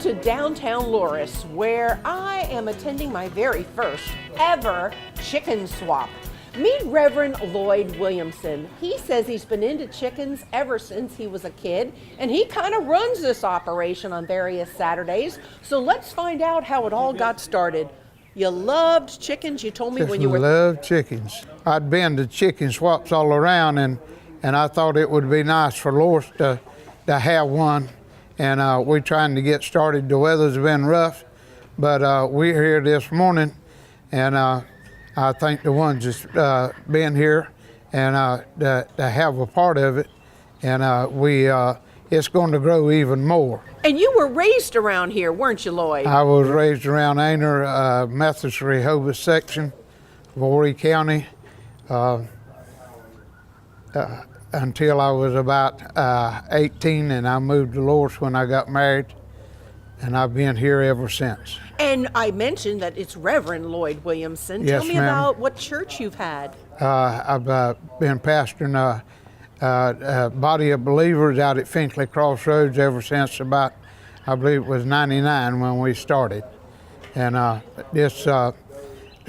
to downtown Loris, where I am attending my very first ever chicken swap. Meet Reverend Lloyd Williamson. He says he's been into chickens ever since he was a kid, and he kind of runs this operation on various Saturdays. So let's find out how it all got started. You loved chickens, you told me when you were... loved chickens. I'd been to chicken swaps all around, and I thought it would be nice for Loris to have one. And we're trying to get started. The weather's been rough, but we're here this morning, and I think the ones that's been here and to have a part of it, and it's going to grow even more. And you were raised around here, weren't you, Lloyd? I was raised around Aner, Methodist Rehoboth section of Horry County until I was about 18, and I moved to Loris when I got married, and I've been here ever since. And I mentioned that it's Reverend Lloyd Williamson. Yes, Tell me about what church you've had. I've been pastoring a body of believers out at Finkley Crossroads ever since about, I believe it was 99 when we started. And the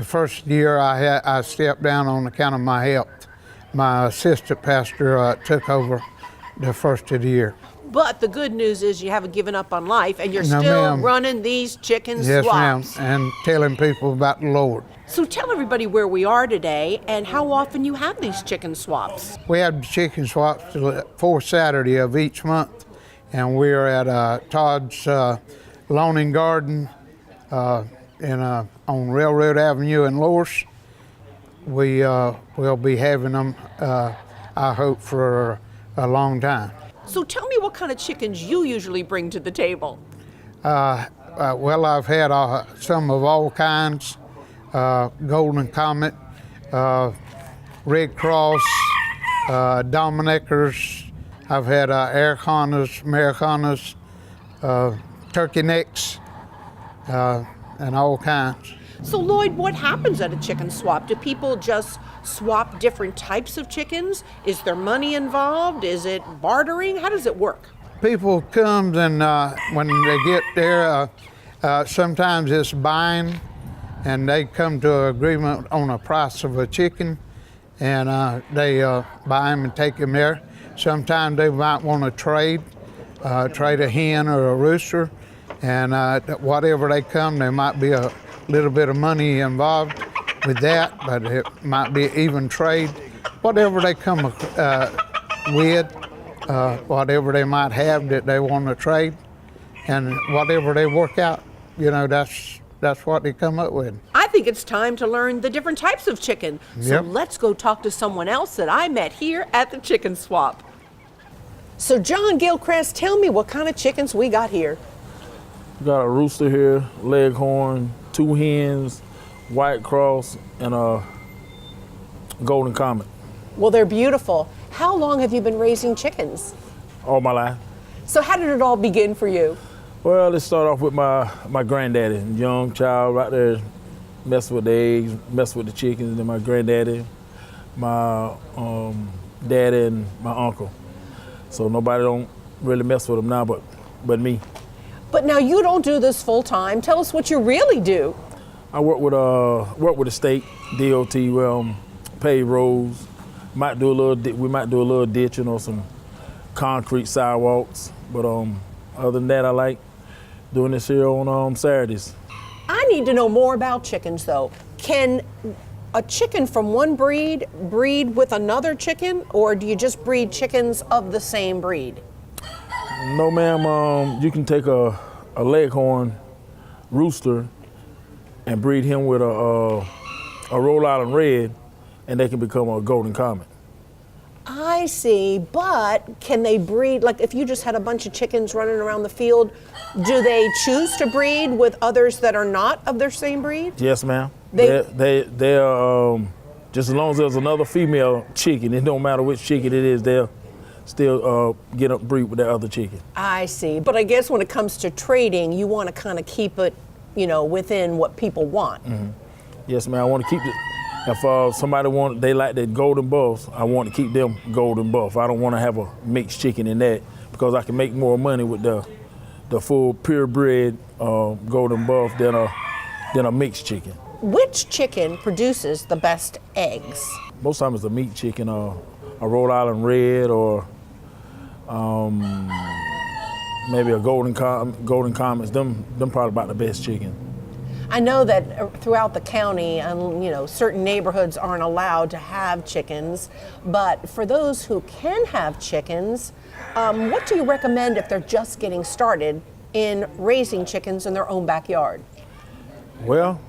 first year I stepped down on account of my health. My assistant pastor took over the first of the year. But the good news is you haven't given up on life, and you're still running these chicken swaps. Yes, ma'am, and telling people about the Lord. So tell everybody where we are today and how often you have these chicken swaps. We have chicken swaps the fourth Saturday of each month, and we're at Todd's Lawn and Garden on Railroad Avenue in Loris. We'll be having them, I hope, for a long time. So tell me what kind of chickens you usually bring to the table. Well, I've had some of all kinds, Golden Comet, Red Cross, Dominicers. I've had Aracanas, Americanas, Turkey Necks, and all kinds. So Lloyd, what happens at a chicken swap? Do people just swap different types of chickens? Is there money involved? Is it bartering? How does it work? People come and when they get there, sometimes it's buying, and they come to an agreement on a price of a chicken, and they buy them and take them there. Sometimes they might want to trade a hen or a rooster, and whatever they come, there might be a little bit of money involved with that, but it might be even trade. Whatever they come with, whatever they might have that they want to trade, and whatever they work out, that's what they come up with. I think it's time to learn the different types of chicken. So let's go talk to someone else that I met here at the chicken swap. So John Gilchrist, tell me what kind of chickens we got here. We got a rooster here, leghorn, 2 hens, white cross, and a golden comet. Well, they're beautiful. How long have you been raising chickens? All my life. So how did it all begin for you? Well, let's start off with my granddaddy, young child right there, messing with the eggs, messing with the chickens, and then my granddaddy, my daddy, and my uncle. So nobody don't really mess with them now but me. But now you don't do this full time. Tell us what you really do. I work with the state, DOT, pave roads. We might do a little ditching or some concrete sidewalks. But other than that, I like doing this here on Saturdays. I need to know more about chickens, though. Can a chicken from one breed with another chicken, or do you just breed chickens of the same breed? No, ma'am. You can take a leghorn rooster and breed him with a Rhode Island Red, and they can become a golden comet. I see, but can they breed, like if you just had a bunch of chickens running around the field, do they choose to breed with others that are not of their same breed? Yes, ma'am. They're just as long as there's another female chicken, it don't matter which chicken it is, they'll still get up breed with that other chicken. I see, but I guess when it comes to trading, you want to kind of keep it, within what people want. Mm-hmm. Yes, ma'am. I want to keep it. If somebody they like that golden buffs, I want to keep them golden buff. I don't want to have a mixed chicken in that because I can make more money with the the full purebred golden buff than a mixed chicken. Which chicken produces the best eggs? Most times it's a meat chicken, a Rhode Island Red, or maybe a Golden Comets. Them probably about the best chicken. I know that throughout the county, certain neighborhoods aren't allowed to have chickens, but for those who can have chickens, what do you recommend if they're just getting started in raising chickens in their own backyard? Well,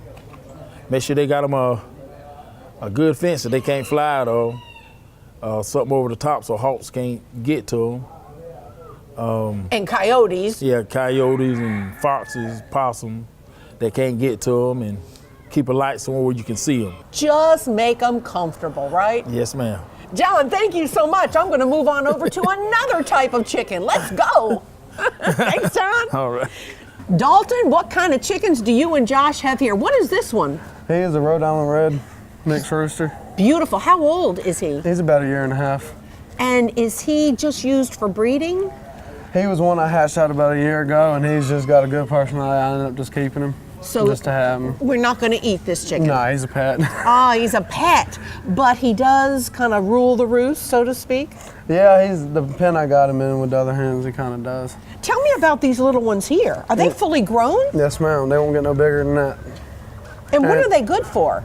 make sure they got them a good fence that they can't fly though, something over the top so hawks can't get to them. And coyotes. Yeah, coyotes and foxes, possum, they can't get to them, and keep a light somewhere where you can see them. Just make them comfortable, right? Yes, ma'am. John, thank you so much. I'm going to move on over to another type of chicken. Let's go. Thanks, John. All right. Dalton, what kind of chickens do you and Josh have here? What is this one? He is a Rhode Island Red mixed rooster. Beautiful. How old is he? He's about 1.5 years. And is he just used for breeding? He was one I hatched out about 1 year ago, and he's just got a good personality. I ended up just keeping him, just to have him. We're not going to eat this chicken. No, he's a pet. Ah, he's a pet, but he does kind of rule the roost, so to speak. Yeah, he's the pen I got him in with the other hens. He kind of does. Tell me about these little ones here. Are they fully grown? Yes, ma'am. They won't get no bigger than that. And what are they good for?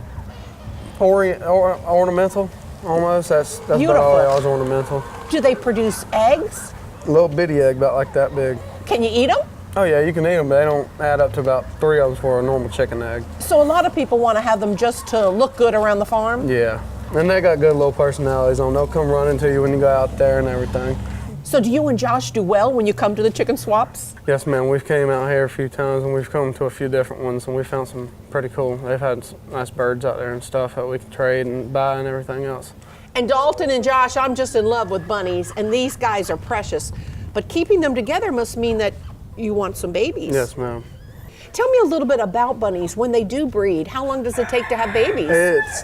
Ornamental, almost. That's about all they are, is ornamental. Do they produce eggs? A little bitty egg, about like that big. Can you eat them? Oh yeah, you can eat them, but they don't add up to about 3 of them for a normal chicken egg. So a lot of people want to have them just to look good around the farm? Yeah, and they got good little personalities on them. They'll come running to you when you go out there and everything. So do you and Josh do well when you come to the chicken swaps? Yes, ma'am. We've came out here a few times, and we've come to a few different ones, and we found some pretty cool. They've had some nice birds out there and stuff that we can trade and buy and everything else. And Dalton and Josh, I'm just in love with bunnies, and these guys are precious. But keeping them together must mean that you want some babies. Yes, ma'am. Tell me a little bit about bunnies. When they do breed, how long does it take to have babies?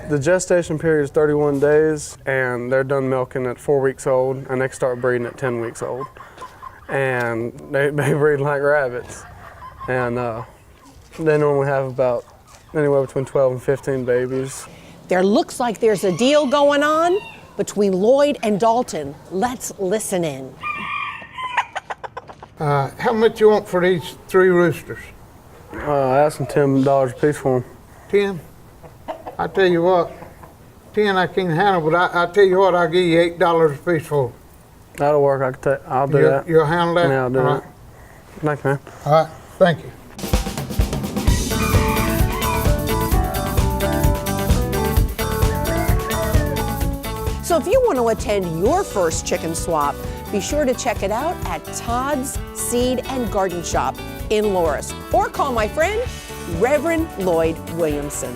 The gestation period is 31 days, and they're done milking at 4 weeks old, and they start breeding at 10 weeks old. And they breed like rabbits. And they normally have about anywhere between 12 and 15 babies. There looks like there's a deal going on between Lloyd and Dalton. Let's listen in. How much you want for these 3 roosters? I asked them $10 a piece for them. 10? I tell you what, 10 I can't handle, but I tell you what, I'll give you $8 a piece for them. That'll work. I'll do that. You'll handle that? Yeah, I'll do All it. right. Thanks, man. All right, thank you. So if you want to attend your first chicken swap, be sure to check it out at Todd's Seed and Garden Shop in Loris, or call my friend, Reverend Lloyd Williamson.